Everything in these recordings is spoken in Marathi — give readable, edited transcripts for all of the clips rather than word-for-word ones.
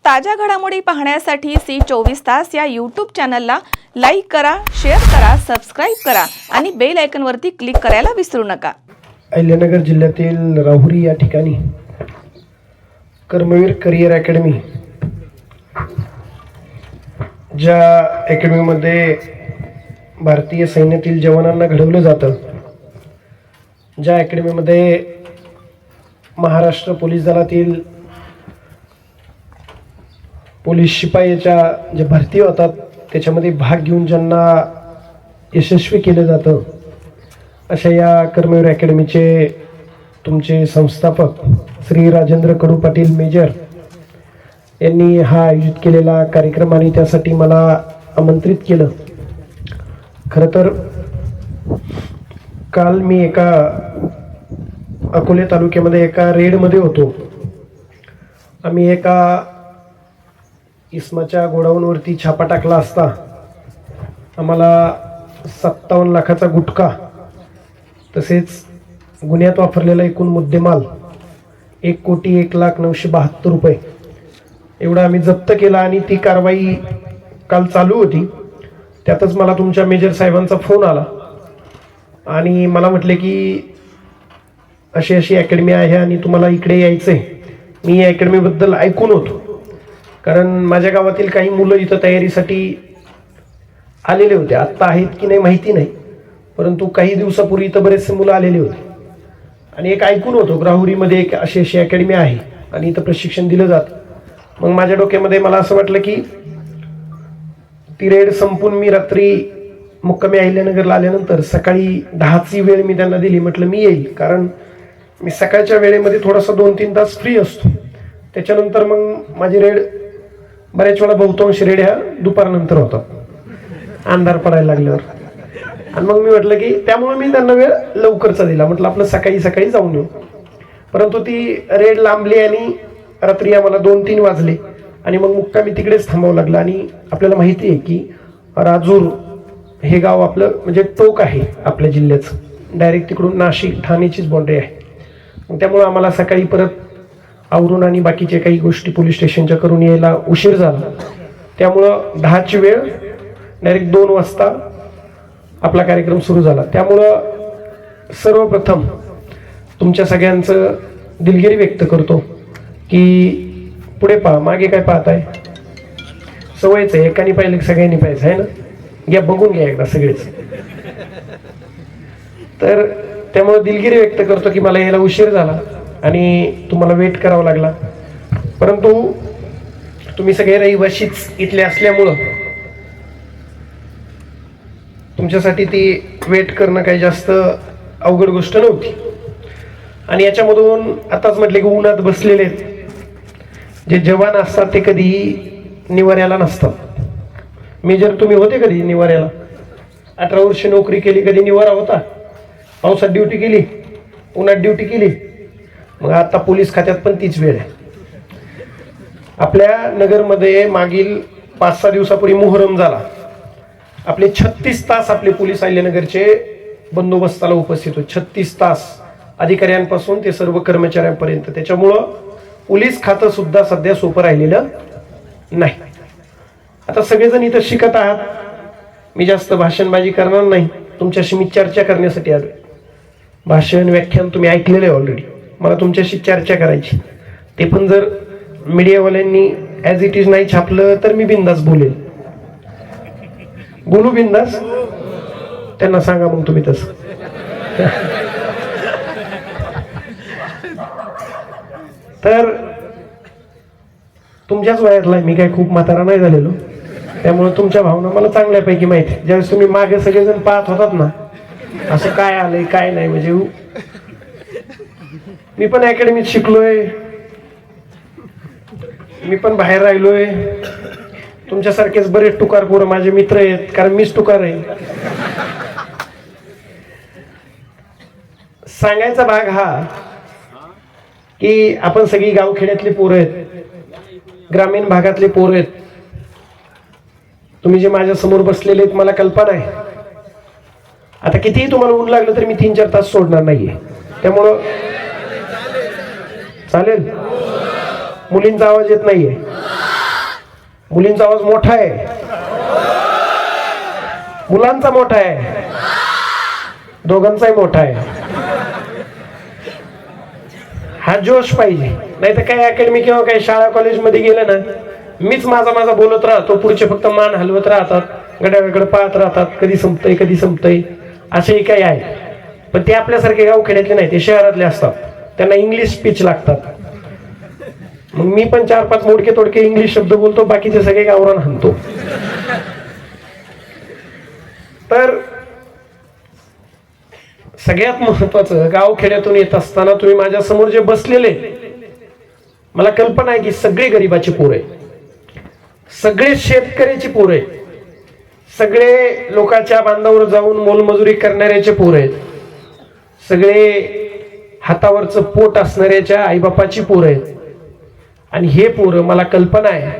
ताज्या घडामोडी पाहण्यासाठी C24 या यूट्यूब चॅनलला लाईक करा, शेअर करा, सबस्क्राईब करा आणि बेल आयकॉनवरती क्लिक करायला विसरू नका। अहिल्यानगर जिल्ह्यातील राहुरी या ठिकाणी कर्मवीर करियर अकॅडमी, ज्या अकॅडमीमध्ये भारतीय सैन्यातील जवानांना घडवलं जातं, ज्या अकॅडमीमध्ये महाराष्ट्र पोलीस दलातील पोलीस शिपायाच्या जे भरती होतात त्याच्यामध्ये भाग घेऊन ज्यांना यशस्वी केलं जातं, अशा या कर्मवीर अकॅडमीचे तुमचे संस्थापक श्री राजेंद्र कडू पाटील मेजर यांनी हा आयोजित केलेला कार्यक्रम आणि त्यासाठी मला आमंत्रित केलं। खरं तर काल मी एका अकोले तालुक्यामध्ये एका रेडमध्ये होतो। आम्ही एका इस्माच्या गोडाऊनवरती छापा टाकला असता आम्हाला 57 लाखाचा गुटखा तसेच गुन्ह्यात वापरलेला एकूण मुद्देमाल 1,01,09,72 रुपये एवढा आम्ही जप्त केला आणि ती कारवाई काल चालू होती। त्यातच मला तुमच्या मेजर साहेबांचा फोन आला आणि मला म्हटले की अशी अशी अकॅडमी आहे आणि तुम्हाला इकडे यायचंय। मी या अकॅडमीबद्दल ऐकून होतो, कारण माझ्या गावातील काही मुलं इथं तयारीसाठी आलेले होते। आत्ता आहेत की नाही माहिती नाही, परंतु काही दिवसापूर्वी इथं बरेचसे मुलं आलेले होते आणि एक ऐकून होतो राहुरीमध्ये एक अशी अशी अकॅडमी आहे आणि इथं प्रशिक्षण दिलं जातं। मग माझ्या डोक्यामध्ये मला असं वाटलं की ती रेड संपून मी रात्री मुक्कामी अहिल्यानगरला आल्यानंतर सकाळी 10ची वेळ मी त्यांना दिली। म्हटलं मी येईल, कारण मी सकाळच्या वेळेमध्ये थोडासा 2-3 तास फ्री असतो। त्याच्यानंतर मग माझी रेड बऱ्याच वेळा बहुतांश रेड ह्या दुपारनंतर होतात, अंधार पडायला लागल्यावर। आणि मग मी म्हटलं की त्यामुळे मी त्यांना वेळ लवकरचा दिला, म्हटलं आपलं सकाळी सकाळी जाऊन येऊ। परंतु ती रेड लांबली आणि रात्री आम्हाला 2-3 वाजले आणि मग मुक्कामी तिकडेच थांबावं लागलं। आणि आपल्याला माहिती आहे की राजूर हे गाव आपलं म्हणजे टोक आहे आपल्या जिल्ह्याचं, डायरेक्ट तिकडून नाशिक ठाणेचीच बाउंड्री आहे। मग त्यामुळं आम्हाला सकाळी परत आवरून आणि बाकीचे काही गोष्टी पोलीस स्टेशनच्या करून यायला उशीर झाला। त्यामुळं 10ची वेळ डायरेक्ट 2 वाजता आपला कार्यक्रम सुरू झाला। त्यामुळं सर्वप्रथम तुमच्या सगळ्यांचं दिलगिरी व्यक्त करतो की पुढे पहा, मागे काय पाहताय? सवयच आहे, एकाने पाहिलं की सगळ्यांनी पाहायचं आहे ना, घ्या बघून घ्या एकदा सगळेच। तर त्यामुळे दिलगिरी व्यक्त करतो की मला यायला उशीर झाला आणि तुम्हाला वेट करावा लागला, परंतु तुम्ही सगळे रहिवाशीच इथले असल्यामुळं तुमच्यासाठी ती वेट करणं काही जास्त अवघड गोष्ट नव्हती। आणि याच्यामधून आताच म्हटले की उन्हात बसलेले जे जवान असतात ते कधीही निवाऱ्याला नसतात। मेजर तुम्ही होते कधी निवाऱ्याला? 18 वर्ष नोकरी केली, कधी निवारा होता? पावसात ड्युटी केली, उन्हात ड्युटी केली, मग आता पोलीस खात्यात पण तीच वेळ आहे। आपल्या नगरमध्ये मागील 5-6 दिवसापूर्वी मोहरम झाला। आपले 36 तास आपले पोलीस अहिल्यानगरचे बंदोबस्ताला उपस्थित होते, 36 तास, अधिकाऱ्यांपासून ते सर्व कर्मचाऱ्यांपर्यंत। त्याच्यामुळं पोलीस खातं सुद्धा सध्या सोपं राहिलेलं नाही। आता सगळेजण इथं शिकत आहात, मी जास्त भाषणबाजी करणार नाही, तुमच्याशी मी चर्चा करण्यासाठी आलो। भाषण व्याख्यान तुम्ही ऐकलेलं आहे ऑलरेडी, मला तुमच्याशी चर्चा करायची। ते पण जर मीडियावाल्यांनी ॲज इट इज नाही छापलं तर मी बिंदास बोलेल, बोलू बिंदास। त्यांना सांगा मग तुम्ही तसं। तर तुमच्याच वयातला मी काय खूप म्हातारा नाही झालेलो, त्यामुळे तुमच्या भावना मला चांगल्यापैकी माहिती आहे। ज्यावेळेस तुम्ही मागे सगळेजण पाहत होतात ना, असं काय आलंय काय नाही, म्हणजे मी पण अकॅडमीत शिकलोय, मी पण बाहेर राहिलोय, तुमच्यासारखेच बरेच टुकार पोरं माझे मित्र आहेत, कारण मीच टुकार आहे। सांगायचा भाग हा की आपण सगळी गावखेड्यातली पोरं आहेत, ग्रामीण भागातले पोरं आहेत। तुम्ही जे माझ्या समोर बसलेले आहेत मला कल्पना आहे, आता कितीही तुम्हाला ऊन लागलं तरी मी 3-4 तास सोडणार नाहीये। त्यामुळं चालेल, मुलींचा आवाज येत नाहीये। मुलींचा आवाज मोठा आहे, मुलांचा मोठा आहे, दोघांचाही मोठा आहे. हा जोश पाहिजे. नाही तर काय अकॅडमी किंवा काही शाळा कॉलेजमध्ये गेलं ना, मीच माझा बोलत राहतो, पुढचे फक्त मान हलवत राहतात, घड्याळाकडे पाहत राहतात, कधी संपतंय कधी संपतंय, असेही काही आहे. पण ते आपल्यासारखे गावखेड्यातले नाही, ते शहरातले असतात, त्यांना इंग्लिश स्पीच लागतात. मग मी पण 4-5 मोडके तोडके इंग्लिश शब्द बोलतो, बाकीचे सगळे गावरान हाणतो. तर सगळ्यात महत्वाचं, गावखेड्यातून येत असताना तुम्ही माझ्या समोर जे बसलेले, मला कल्पना आहे की सगळे गरिबाची पोरं आहे, सगळे शेतकऱ्याची पोरं आहेत, सगळे लोकांच्या बांधावर जाऊन मोलमजुरी करणाऱ्याचे पोरं आहेत, सगळे हातावरचं पोट असणाऱ्याच्या आईबापाची पोरं आहेत. आणि हे पोरं, मला कल्पना आहे,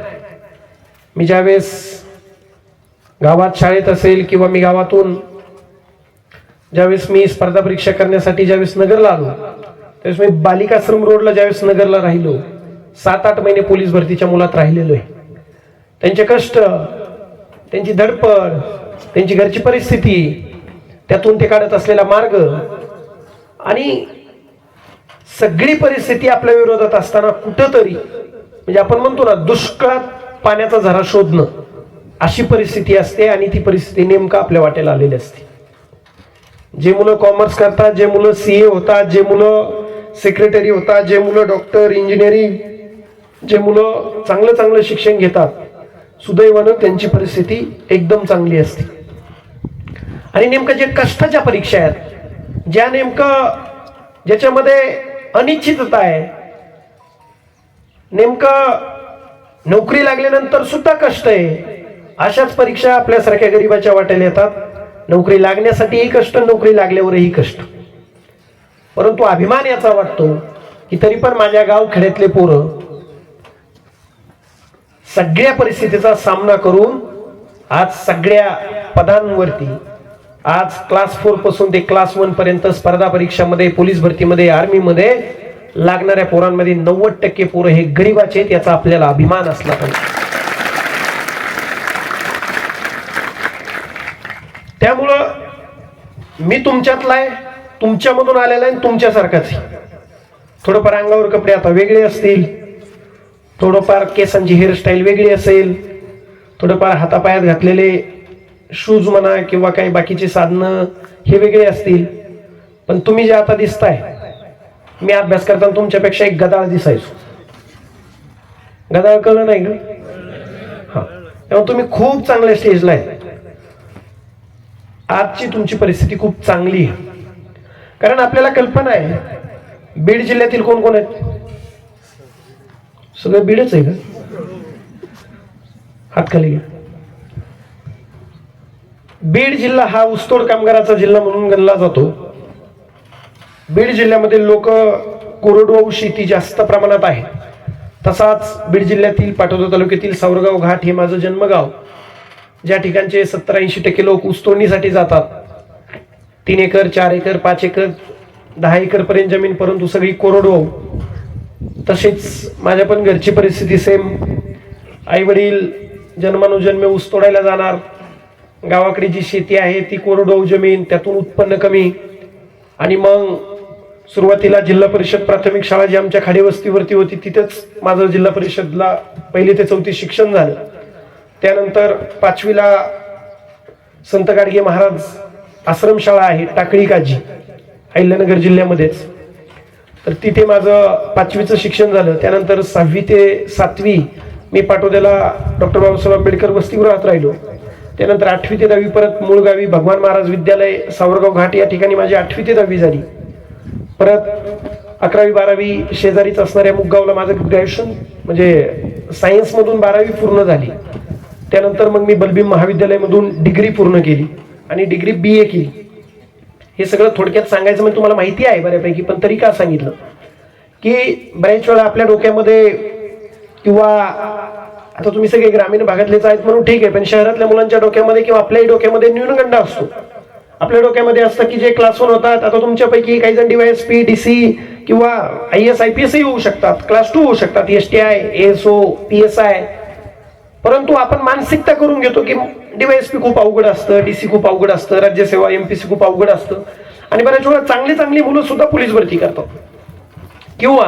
मी ज्यावेळेस गावात शाळेत असेल किंवा मी गावातून ज्यावेळेस मी स्पर्धा परीक्षा करण्यासाठी ज्यावेळेस नगरला आलो, त्यावेळेस मी बालिकाश्रम रोडला ज्यावेळेस नगरला राहिलो, 7-8 महिने पोलीस भरतीच्या मुलात राहिलेलो आहे. त्यांचे कष्ट, त्यांची धडपड, त्यांची घरची परिस्थिती, त्यातून ते काढत असलेला मार्ग, आणि सगळी परिस्थिती आपल्या विरोधात असताना कुठंतरी, म्हणजे आपण म्हणतो ना, दुष्काळात पाण्याचा झरा शोधणं, अशी परिस्थिती असते. आणि ती परिस्थिती नेमकं आपल्या वाटेला आलेली असते. जे मुलं कॉमर्स करतात, जे मुलं CA होतात, जे मुलं सेक्रेटरी होतात, जे मुलं डॉक्टर, इंजिनिअरिंग, जे मुलं चांगलं शिक्षण घेतात, सुदैवानं त्यांची परिस्थिती एकदम चांगली असते. आणि नेमकं जे कष्टाच्या परीक्षा आहेत, ज्या नेमकं ज्याच्यामध्ये अनिश्चितता आहे, नेमकं नोकरी लागल्यानंतर सुद्धा कष्ट आहे, अशाच परीक्षा आपल्यासारख्या गरिबाच्या वाट्याला येतात. नोकरी लागण्यासाठीही कष्ट, नोकरी लागल्यावरही कष्ट. परंतु अभिमान याचा वाटतो की तरी पण माझ्या गाव खेड्यातले पोरं सगळ्या परिस्थितीचा सामना करून आज सगळ्या पदांवरती, आज क्लास 4 पासून ते क्लास 1 पर्यंत स्पर्धा परीक्षामध्ये, पोलीस भरतीमध्ये, आर्मीमध्ये लागणाऱ्या पोरांमध्ये 90% पोरं हे गरिबाचे आहेत. याचा आपल्याला अभिमान असला पाहिजे. त्यामुळं मी तुमच्यातला आहे, तुमच्यामधून आलेला आहे, तुमच्यासारखाच आहे. थोडंफार अंगावर कपडे आता वेगळे असतील, थोडंफार केसांची हेअरस्टाईल वेगळी असेल, थोडंफार हातापायात घातलेले शूज म्हणा किंवा काही बाकीचे साधनं हे वेगळे असतील. पण तुम्ही जे आता दिसताय, मी अभ्यास करताना तुमच्यापेक्षा एक गदाळ दिसायचो. गदाळ कळलं नाही का? हा, तेव्हा तुम्ही खूप चांगल्या स्टेजला आहे. आजची तुमची परिस्थिती खूप चांगली आहे, कारण आपल्याला कल्पना आहे बीड जिल्ह्यातील कोण कोण आहेत? सगळं बीडच आहे का? हात खाली घ्या. बीड जिल्हा हा ऊसतोड कामगाराचा जिल्हा म्हणून गणला जातो. बीड जिल्ह्यामध्ये लोक कोरडवाहू शेती जास्त प्रमाणात आहे. तसाच बीड जिल्ह्यातील पाटोदा तालुक्यातील सावरगाव घाट हे माझं जन्मगाव, ज्या ठिकाणचे 70-80% लोक ऊसतोडणीसाठी जातात. 3 एकर, 4 एकर, 5 एकर, 10 एकर पर्यंत जमीन, परंतु सगळी कोरडवाहू. तसेच माझ्या पण घरची परिस्थिती सेम. आई वडील जन्मानुजन्मे ऊस तोडायला जाणार. गावाकडे जी शेती आहे ती कोरडवाहू जमीन, त्यातून उत्पन्न कमी. आणि मग सुरुवातीला जिल्हा परिषद प्राथमिक शाळा जी आमच्या खाडेवस्तीवरती होती, तिथेच माझं जिल्हा परिषदला 1ली ते 4थी शिक्षण झालं. त्यानंतर 5वीला संत गाडगे महाराज आश्रमशाळा आहे टाकळी काजी, अहिल्यानगर जिल्ह्यामध्येच, तर तिथे माझं 5वीचं शिक्षण झालं. त्यानंतर 6वी ते 7वी मी पाटोद्याला डॉक्टर बाबासाहेब आंबेडकर वसतिगृहात राहिलो. त्यानंतर 8वी ते 10वी परत मूळ गावी भगवान महाराज विद्यालय सावरगाव घाट या ठिकाणी माझी 8वी ते 10वी झाली. परत 11वी 12वी शेजारीच असणाऱ्या मुगगावला माझं ग्रॅज्युएशन म्हणजे सायन्समधून 12वी पूर्ण झाली. त्यानंतर मग मी बलबीम महाविद्यालयामधून डिग्री पूर्ण केली आणि डिग्री BA केली. हे सगळं थोडक्यात सांगायचं म्हणजे तुम्हाला माहिती आहे बऱ्यापैकी, पण तरी का सांगितलं की बऱ्याच वेळा आपल्या डोक्यामध्ये, किंवा आता तुम्ही सगळे ग्रामीण भागातलेच आहेत म्हणून ठीक आहे, पण शहरातल्या मुलांच्या डोक्यामध्ये किंवा आपल्याही डोक्यामध्ये न्यूनगंड असतो. आपल्या डोक्यामध्ये असतं की जे क्लास 1 होतात, आता तुमच्यापैकी काही जण DYSP, DC किंवा IAS IPS होऊ शकतात, क्लास 2 होऊ शकतात, STI, ASO, PSI. परंतु आपण मानसिकता करून घेतो की DYSP खूप अवघड असतं, DC खूप अवघड असतं, राज्यसेवा MPC खूप अवघड असतं आणि बऱ्याच वेळा चांगली मुलं सुद्धा पोलीस भरती करतात. किंवा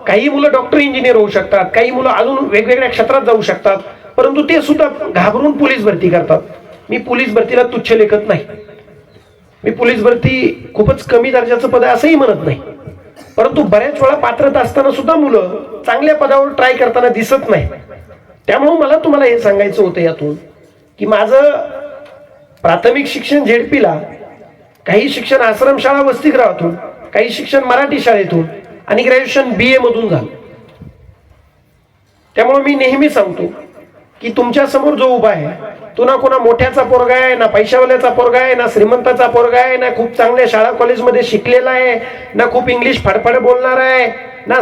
काही मुलं डॉक्टर इंजिनियर होऊ शकतात, काही मुलं अजून वेगवेगळ्या क्षेत्रात जाऊ शकतात, परंतु ते सुद्धा घाबरून पोलीस भरती करतात. मी पोलीस भरतीला तुच्छ लेखत नाही, मी पोलीस भरती खूपच कमी दर्जाचं पद आहे असंही म्हणत नाही, परंतु बऱ्याच वेळा पात्रता असताना सुद्धा मुलं चांगल्या पदावर ट्राय करताना दिसत नाही. त्यामुळे मला तुम्हाला हे सांगायचं होतं यातून की माझं प्राथमिक शिक्षण झेडपीला, काही शिक्षण आश्रमशाळा वसतिगृहातून, काही शिक्षण मराठी शाळेतून आणि ग्रॅज्युएशन BA मधून झालं. त्यामुळे मी नेहमी सांगतो की तुमच्या समोर जो उभा आहे तो ना कोणा मोठ्याचा पोरगा आहे, ना पैशावाल्याचा पोरगा आहे, ना श्रीमंताचा पोरगा आहे, ना खूप चांगल्या शाळा कॉलेजमध्ये शिकलेला आहे, ना खूप इंग्लिश फाडफाड बोलणार आहे, ना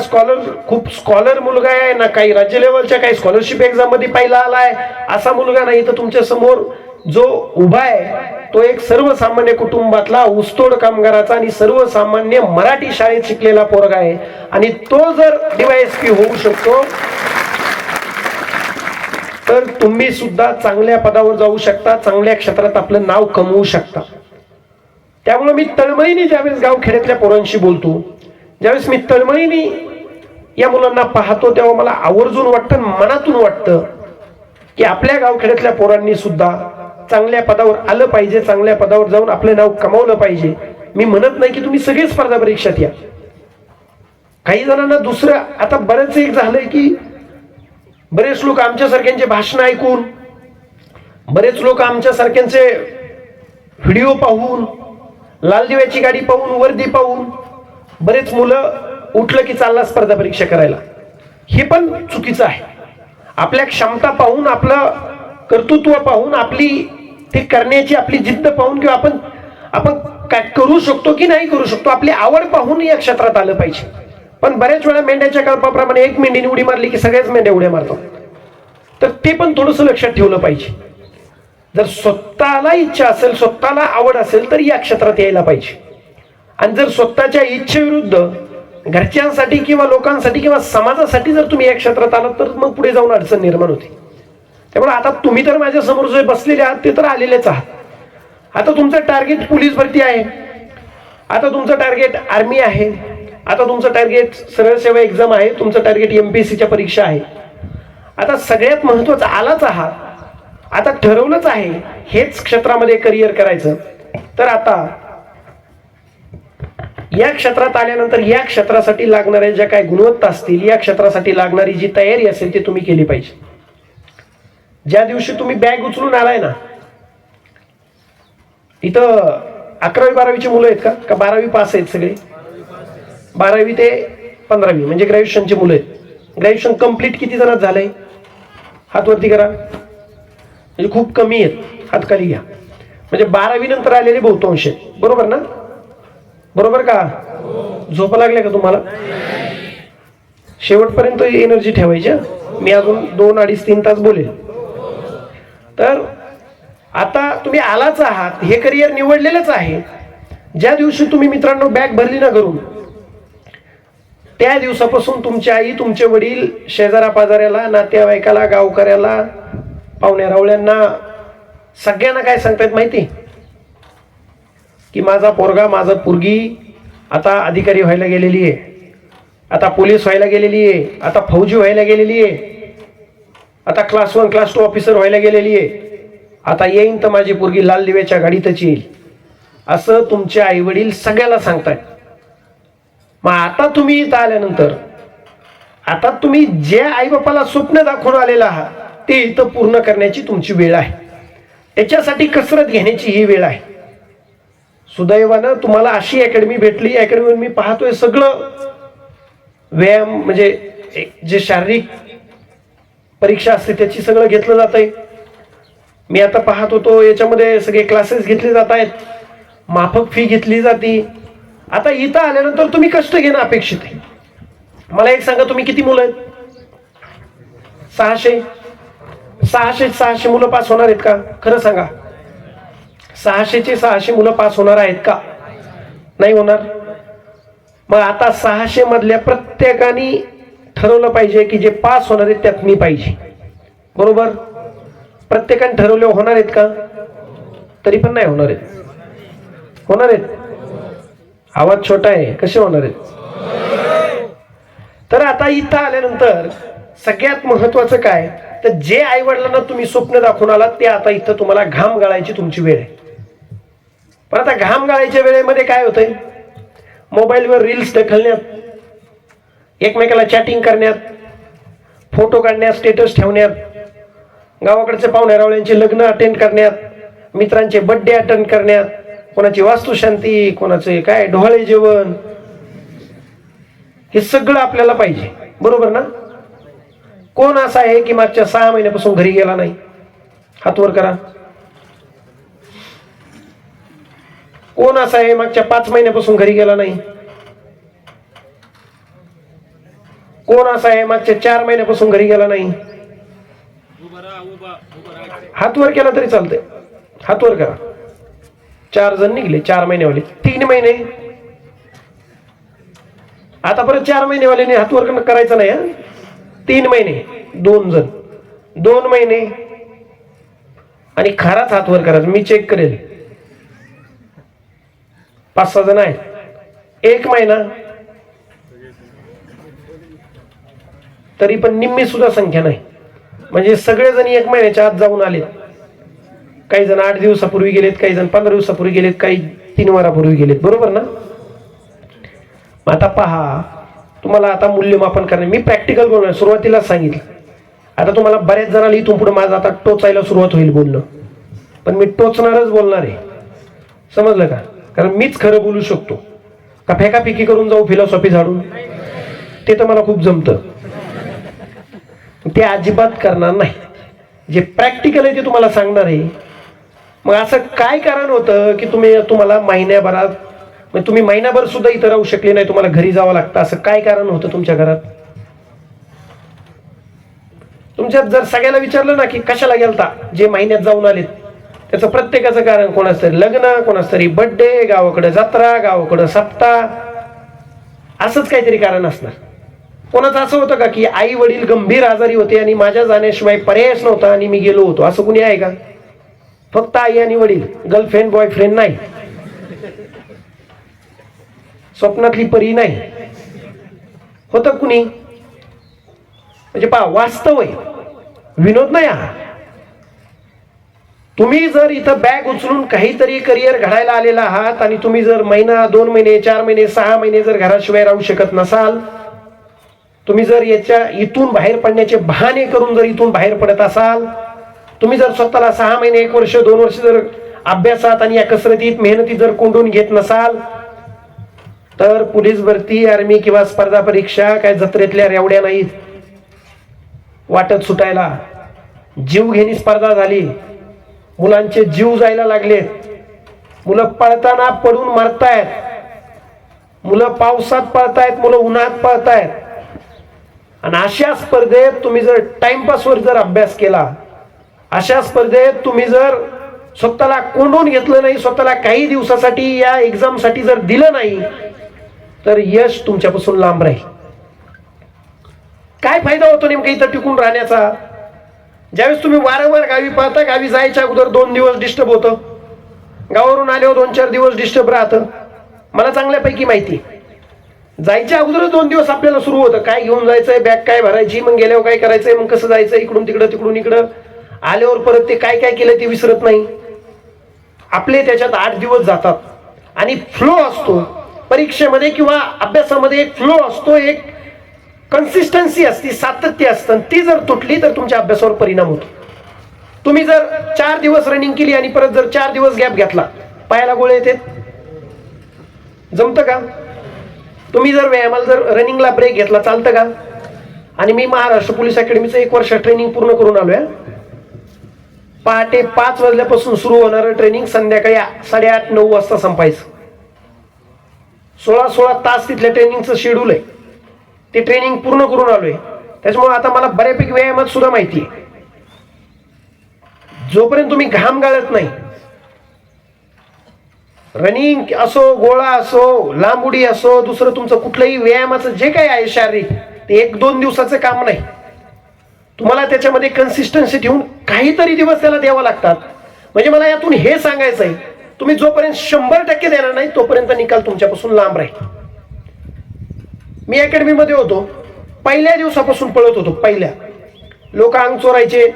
खूप स्कॉलर मुलगा आहे, ना काही राज्य लेवलच्या काही स्कॉलरशिप एक्झाम मध्ये पहिला आलाय असा मुलगा नाही. तर तुमच्या समोर जो उभा आहे तो एक सर्वसामान्य कुटुंबातला ऊसतोड कामगाराचा आणि सर्वसामान्य मराठी शाळेत शिकलेला पोरगा आहे आणि तो जर DYSP होऊ शकतो तर तुम्ही सुद्धा चांगल्या पदावर जाऊ शकता, चांगल्या क्षेत्रात आपलं नाव कमवू शकता. त्यामुळे मी तळमळीने ज्यावेळेस गावखेड्यातल्या पोरांशी बोलतो, ज्यावेळेस मी तळमळीने या मुलांना पाहतो, तेव्हा मला आवर्जून वाटतं, मनातून वाटतं की आपल्या गावखेड्यातल्या पोरांनी सुद्धा चांगल्या पदावर आलं पाहिजे, चांगल्या पदावर जाऊन आपलं नाव कमावलं पाहिजे. मी म्हणत नाही की तुम्ही सगळे स्पर्धा परीक्षेत या. काही जणांना दुसरं आता बरेच एक झालंय की बरेच लोक आमच्यासारख्यांचे भाषण ऐकून, बरेच लोक आमच्यासारख्यांचे व्हिडिओ पाहून, लाल दिव्याची गाडी पाहून, वर्दी पाहून बरेच मुलं उठलं की चालला स्पर्धा परीक्षा करायला. हे पण चुकीचं आहे. आपल्या क्षमता पाहून, आपलं कर्तृत्व पाहून, आपली ते करण्याची आपली जिद्द पाहून किंवा आपण काय करू शकतो की नाही करू शकतो, आपली आवड पाहून या क्षेत्रात आलं पाहिजे. पण बऱ्याच वेळा मेंढ्याच्या कल्पाप्रमाणे एक मेंढीने उडी मारली की सगळ्याच मेंढ्या उड्या मारतात. तर ते पण थोडंसं लक्षात ठेवलं पाहिजे. जर स्वतःला इच्छा असेल, स्वतःला आवड असेल तर या क्षेत्रात यायला पाहिजे. आणि जर स्वतःच्या इच्छेविरुद्ध घरच्यांसाठी किंवा लोकांसाठी किंवा समाजासाठी जर तुम्ही या क्षेत्रात आलात तर मग पुढे जाऊन अडचण निर्माण होते. त्यामुळे आता तुम्ही तर माझ्या समोर जे बसलेले आहात ते तर आलेलेच आहात. आता तुमचं टार्गेट पोलीस भरती आहे, आता तुमचं टार्गेट आर्मी आहे, आता तुमचं टार्गेट सरळ सेवा एक्झाम आहे, तुमचं टार्गेट MPSCच्या परीक्षा आहे. आता सगळ्यात महत्वाचं आलाच आहात, आता ठरवलंच आहे हेच क्षेत्रामध्ये करिअर करायचं. तर आता या क्षेत्रात आल्यानंतर या क्षेत्रासाठी लागणाऱ्या ज्या काही गुणवत्ता असतील, या क्षेत्रासाठी लागणारी जी तयारी असेल ती तुम्ही केली पाहिजे. ज्या दिवशी तुम्ही बॅग उचलून आलाय ना, इथं 11वी 12वीची मुलं आहेत का 12वी पास आहेत सगळे? 12वी ते 15वी म्हणजे ग्रॅज्युएशनची मुलं आहेत. ग्रॅज्युएशन कम्प्लीट किती जणात झालंय? हात वरती करा. म्हणजे खूप कमी आहेत, हात खाली घ्या. म्हणजे 12वी नंतर आलेले बहुतांश आहेत, बरोबर ना? बरोबर का? झोपा लागल्या का तुम्हाला? शेवटपर्यंत एनर्जी ठेवायची. मी अजून 2, 2.5, 3 तास बोलेल. तर आता तुम्ही आलाच आहात, हे करिअर निवडलेलंच आहे. ज्या दिवशी तुम्ही मित्रांनो बॅग भरली ना घरून, त्या दिवसापासून तुमची आई, तुमचे वडील, शेजारा पाजाऱ्याला, नातेवाईकाला, गावकऱ्याला, पाहुण्या रावळ्यांना सगळ्यांना काय सांगतायत माहिती? की माझा पोरगा, माझा पोरगी आता अधिकारी व्हायला गेलेली आहे, आता पोलीस व्हायला गेलेली आहे, आता फौजी व्हायला गेलेली आहे, आता क्लास 1 क्लास 2 ऑफिसर व्हायला गेलेली आहे, आता येईन तर माझी पोरगी लाल दिव्याच्या गाडीतच येईल, असं तुमचे आई वडील सगळ्याला सांगतायत. मग आता तुम्ही इथं आल्यानंतर आता तुम्ही जे आई बापाला स्वप्न दाखवून आलेला आहात ते इथं पूर्ण करण्याची तुमची वेळ आहे. त्याच्यासाठी कसरत घेण्याची ही वेळ आहे. सुदैवानं तुम्हाला अशी अकॅडमी भेटली. अकॅडमीवर मी पाहतोय सगळं व्यायाम म्हणजे जे शारीरिक परीक्षा असते त्याची सगळं घेतलं जात आहे. मी आता पाहत होतो याच्यामध्ये सगळे क्लासेस घेतले जात आहेत, माफक फी घेतली जाते. आता इथं आल्यानंतर तुम्ही कष्ट घेणं अपेक्षित आहे. मला एक सांगा, तुम्ही किती मुलं आहेत? 600 मुलं पास होणार आहेत का? खरं सांगा, 600चे 600 मुलं पास होणार आहेत का? नाही होणार. मग आता 600 मधल्या प्रत्येकाने ठरवलं पाहिजे की जे पास होणार आहेत त्यात मी पाहिजे, बरोबर? प्रत्येकाने ठरवले होणार आहेत का? तरी पण नाही होणार आहेत. होणार आहेत? आवाज छोटा आहे, कसे होणार आहेत? तर आता इथं आल्यानंतर सगळ्यात महत्वाचं काय, तर जे आई वडिलांना तुम्ही स्वप्न दाखवून आलात ते आता इथं तुम्हाला घाम गाळायची तुमची वेळ आहे. पण आता घाम गाळायच्या वेळेमध्ये काय होतंय, मोबाईलवर रील्स ढकलण्यात, एकमेकाला चॅटिंग करण्यात, फोटो काढण्यात, स्टेटस ठेवण्यात, गावाकडचे पाहुण्यारावळ्यांचे लग्न अटेंड करण्यात, मित्रांचे बर्थडे अटेंड करण्यात, कोणाची वास्तुशांती, कोणाचे काय डोहाळे जेवण, हे सगळं आपल्याला पाहिजे. बरोबर ना? कोण असा आहे की मागच्या 6 महिन्यापासून घरी गेला नाही? हात वर करा. कोण असा आहे मागच्या 5 महिन्यापासून घरी गेला नाही? कोण असा आहे मागच्या 4 महिन्यापासून घरी गेला नाही? हात वर केला तरी चालतंय. हात वर करा. 4 जण निघले. 4 महिनेवाले. 3 महिने. आता परत 4 महिनेवाल्याने हात वर करायचा नाही. 3 महिने. 2 जण. 2 महिने आणि खराच हात वर करायचा. मी चेक करेल. 5-6 जण आहेत. 1 महिना, तरी पण निम्मी सुद्धा संख्या नाही. म्हणजे सगळेजण 1 महिन्याच्या आत जाऊन आलेत. काही जण 8 दिवसापूर्वी गेलेत, काही जण 15 दिवसापूर्वी गेलेत, काही 3 वारापूर्वी गेलेत. बरोबर ना? आता पहा, तुम्हाला आता मूल्यमापन करणे, मी प्रॅक्टिकल बोलणार. सुरुवातीला सांगितलं. आता तुम्हाला बऱ्याच जणांना इथून पुढे माझं आता टोचायला सुरुवात होईल बोलणं, पण मी टोचणारच बोलणार आहे. समजलं का? कारण मीच खरं बोलू शकतो. का फेकाफेकी करून जाऊ फिलॉसॉफी झाडून? ते तर मला खूप जमतं. ते अजिबात करणार नाही. जे प्रॅक्टिकल आहे ते तुम्हाला सांगणार आहे. मग असं काय कारण होतं की तुम्हाला महिन्याभरात, म्हणजे तुम्ही महिनाभर सुद्धा इथं राहू शकले नाही, तुम्हाला घरी जावं लागतं? असं काय कारण होतं तुमच्या घरात? तुमच्यात जर सगळ्याला विचारलं ना की कशाला गेलता, जे महिन्यात जाऊन आलेत, त्याचं प्रत्येकाचं कारण, कोणाचं तरी लग्न, कोणाचं तरी बर्थडे, गावाकडे जत्रा, गावाकडे सप्ताह, असंच काहीतरी कारण असणार. कोणाचं असं होतं का की आई वडील गंभीर आजारी होते आणि माझ्या जाण्याशिवाय पर्यायच नव्हता आणि मी गेलो होतो? असं कुणी आहे का? फक्त आई आणि वडील, गर्लफ्रेंड बॉयफ्रेंड नाही, स्वप्नातली परी नाही. होतं कुणी? म्हणजे पहा, वास्तव आहे, विनोद नाही हा. तुम्ही जर इथं बॅग उचलून काहीतरी करिअर घडायला आलेला आहात आणि तुम्ही जर महिना, 2 महिने, 4 महिने, 6 महिने जर घराशिवाय राहू शकत नसाल, तुम्ही जर इथून बाहेर पडण्याचे बहाणे करून जर इथून बाहेर पडत असाल, तुम्ही जर स्वतःला 6 महिने, 1 वर्ष, 2 वर्ष जर अभ्यासात आणि या कसरतीत, मेहनतीत जर कोंडून घेत नसाल, तर पोलीस भरती, आर्मी किंवा स्पर्धा परीक्षा काय जत्रेतल्या रेवड्या नाहीत. वाटत सुटायला जीवघेणी स्पर्धा झाली. मुलांचे जीव जायला लागले. मुलं पळताना पडून मरतायत. मुलं पावसात पळतायत, मुलं उन्हात पळतायत. आणि अशा स्पर्धेत तुम्ही जर टाइमपासवर जर अभ्यास केला, अशा स्पर्धेत तुम्ही जर स्वतःला कोंडून घेतलं नाही, स्वतःला काही दिवसासाठी या एक्झामसाठी जर दिलं नाही, तर यश तुमच्यापासून लांब राहील. काय फायदा होतो नेमका इथं टिकून राहण्याचा? ज्यावेळेस तुम्ही वारंवार गावी पाहता, गावी जायच्या अगोदर 2 दिवस डिस्टर्ब होतं, गावावरून आल्यावर 2-4 दिवस डिस्टर्ब राहतं. मला चांगल्यापैकी माहिती. जायच्या अगोदर 2 दिवस आपल्याला सुरू होतं, काय घेऊन जायचंय, बॅग काय भरायची, मग गेल्यावर काय करायचंय, मग कसं जायचं, इकडून तिकडं, तिकडून इकडं. आल्यावर परत ते काय काय केलं ते विसरत नाही. आपले त्याच्यात 8 दिवस जातात. आणि फ्लो असतो परीक्षेमध्ये किंवा अभ्यासामध्ये, एक फ्लो असतो, एक कन्सिस्टन्सी असते, सातत्य असतं. ती जर तुटली तर तुमच्या अभ्यासावर परिणाम होतो. तुम्ही जर 4 दिवस रनिंग केली आणि परत जर 4 दिवस गॅप घेतला, पायाला गोळे येते, जमतं का? तुम्ही जर व्यायामाला जर रनिंगला ब्रेक घेतला, चालतं का? आणि मी महाराष्ट्र पोलीस अकॅडमीचं 1 वर्ष ट्रेनिंग पूर्ण करून आलोय. पहाटे 5 वाजल्यापासून सुरू होणारं ट्रेनिंग संध्याकाळी 8:30-9 वाजता संपायचं. 16 तास तिथल्या ट्रेनिंगचं शेड्यूल आहे. ते ट्रेनिंग पूर्ण करून आलोय. त्याच्यामुळे आता मला बऱ्यापैकी व्यायामात सुद्धा माहिती आहे. जोपर्यंत तुम्ही घाम गाळत नाही, रनिंग असो, गोळा असो, लांब उडी असो, दुसरं तुमचं कुठलंही व्यायामाचं जे काही आहे शारीरिक, ते 1-2 दिवसाचं काम नाही. तुम्हाला त्याच्यामध्ये कन्सिस्टन्सी ठेवून काहीतरी दिवस त्याला द्यावं लागतात. म्हणजे मला यातून हे सांगायचं आहे, तुम्ही जोपर्यंत 100% देणार नाही तोपर्यंत निकाल तुमच्यापासून लांब राहील. मी अकॅडमीमध्ये होतो, पहिल्या दिवसापासून पळत होतो. पहिल्या लोक अंग चोरायचे,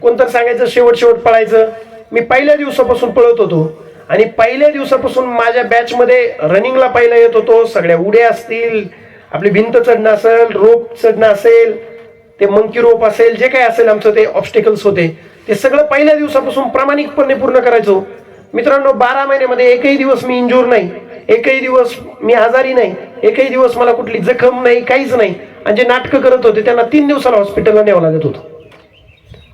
कोणतर सांगायचं शेवट पळायचं. मी पहिल्या दिवसापासून पळत होतो आणि पहिल्या दिवसापासून माझ्या बॅचमध्ये रनिंगला पहिला येत होतो. सगळ्या उड्या असतील, आपली भिंत चढणं असेल, रोप चढणं असेल, ते मंकी रोप असेल, जे काही असेल आमचं ते ऑब्स्टिकल्स होते, ते सगळं पहिल्या दिवसापासून प्रामाणिकपणे पूर्ण करायचो. मित्रांनो, 12 महिन्यामध्ये एकही दिवस मी इंजूर नाही, एकही दिवस मी आजारी नाही, एकही दिवस मला कुठली जखम नाही, काहीच नाही. आणि जे नाटकं करत होते त्यांना 3 दिवसाला हॉस्पिटलला न्यावं लागत होतं.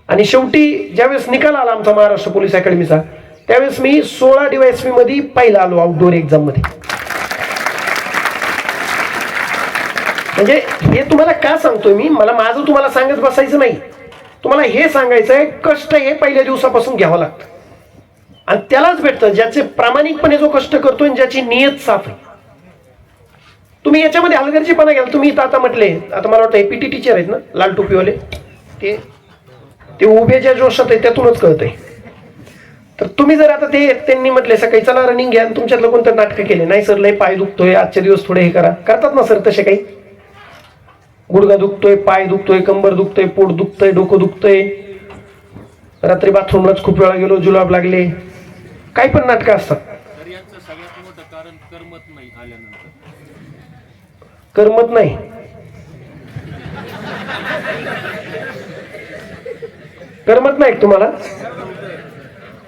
आणि शेवटी ज्यावेळेस निकाल आला आमचा महाराष्ट्र पोलीस अकॅडमीचा, त्यावेळेस मी 16 DYSP मध्ये पहिला आलो आउटडोर एक्झाम मध्ये. म्हणजे हे तुम्हाला का सांगतोय मी, मला माझं तुम्हाला सांगत बसायचं नाही. तुम्हाला हे सांगायचंय, कष्ट हे पहिल्या दिवसापासून घ्यावं लागतं आणि त्यालाच भेटतं ज्याचे प्रामाणिकपणे जो कष्ट करतोय आणि ज्याची नियत साफ आहे. तुम्ही याच्यामध्ये हलगर्जीपणा घ्याल. तुम्ही आता म्हटले, आता मला वाटतं एपीटी टीचर आहेत ना लाल टोपीवाले, ते उभे ज्या जोशात आहे त्यातूनच कळतंय. तर तुम्ही जर आता त्यांनी म्हटले सकाळी चला रनिंग घ्या, तुमच्यातलं कोणतं नाटकं केले, नाही सर लय पाय दुखतोय, आजचे दिवस थोडे हे करा, करतात ना सर तसे काही. गुडघा दुखतोय, पाय दुखतोय, कंबर दुखतोय, पोट दुखतंय, डोकं दुखतंय, रात्री बाथरूमलाच खूप वेळा गेलो, जुलाब लागले, काही पण नाटकं असतात. सगळ्यात मोठं कारण करमत नाही आल्यानंतर. करमत नाही, करमत नाही तुम्हाला?